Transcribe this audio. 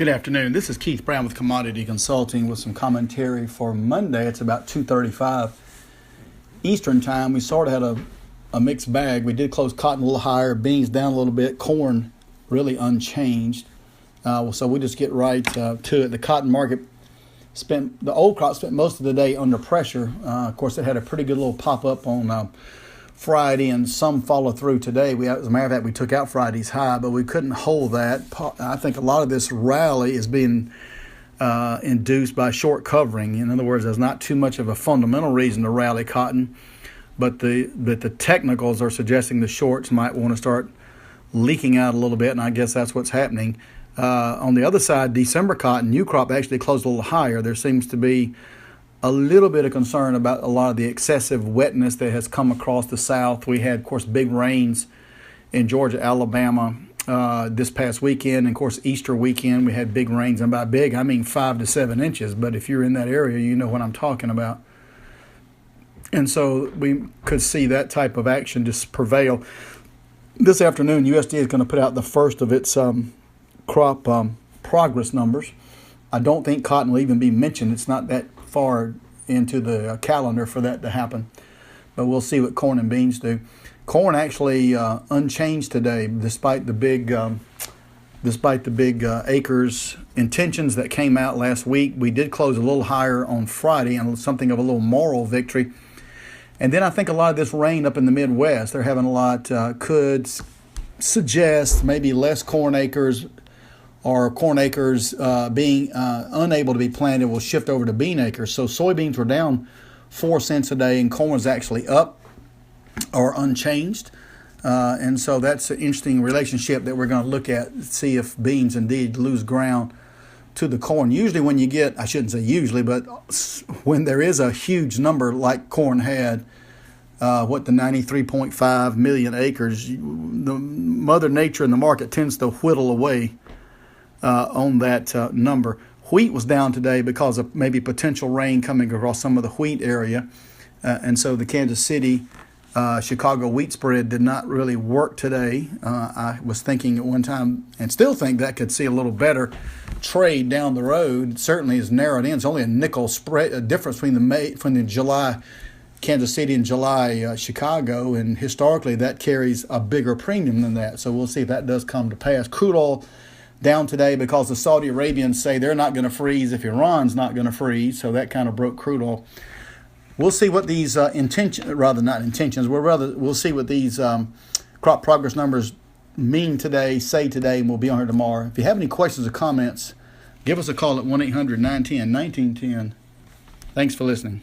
Good afternoon. This is Keith Brown with Commodity Consulting with some commentary for Monday. It's about 2:35 Eastern Time. We sort of had a mixed bag. We did close cotton a little higher, beans down a little bit, corn really unchanged. So we just get right to it. The cotton market the old crop spent most of the day under pressure. Of course, it had a pretty good little pop-up on Friday and some follow through today. As a matter of fact, we took out Friday's high, but we couldn't hold that. I think a lot of this rally is being induced by short covering. In other words, there's not too much of a fundamental reason to rally cotton, but the technicals are suggesting the shorts might want to start leaking out a little bit, and I guess that's what's happening. On the other side, December cotton, new crop actually closed a little higher. There seems to be a little bit of concern about a lot of the excessive wetness that has come across the South. We had, of course, big rains in Georgia, Alabama this past weekend. And, of course, Easter weekend, we had big rains. And by big, I mean 5 to 7 inches. But if you're in that area, you know what I'm talking about. And so we could see that type of action just prevail. This afternoon, USDA is going to put out the first of its crop progress numbers. I don't think cotton will even be mentioned. It's not that far into the calendar for that to happen. But we'll see what corn and beans do. Corn actually unchanged today, despite the big acres intentions that came out last week. We did close a little higher on Friday and something of a little moral victory. And then I think a lot of this rain up in the Midwest, they're having a lot, could suggest maybe less corn acres, or corn acres being unable to be planted will shift over to bean acres. So soybeans were down 4 cents a day and corn was actually up or unchanged. And so that's an interesting relationship that we're going to look at, see if beans indeed lose ground to the corn. Usually when you get, I shouldn't say usually, but when there is a huge number like corn had, the 93.5 million acres, the Mother Nature in the market tends to whittle away on that number. Wheat was down today because of maybe potential rain coming across some of the wheat area. And so the Kansas City, Chicago wheat spread did not really work today. I was thinking at one time, and still think that could see a little better trade down the road. It certainly is narrowed in. It's only a nickel spread, a difference between the July Kansas City and July Chicago. And historically, that carries a bigger premium than that. So we'll see if that does come to pass. Crude oil down today because the Saudi Arabians say they're not going to freeze if Iran's not going to freeze. So that kind of broke crude oil. We'll see what these we'll see what these crop progress numbers mean today, say today, and we'll be on here tomorrow. If you have any questions or comments, give us a call at 1-800-910-1910. Thanks for listening.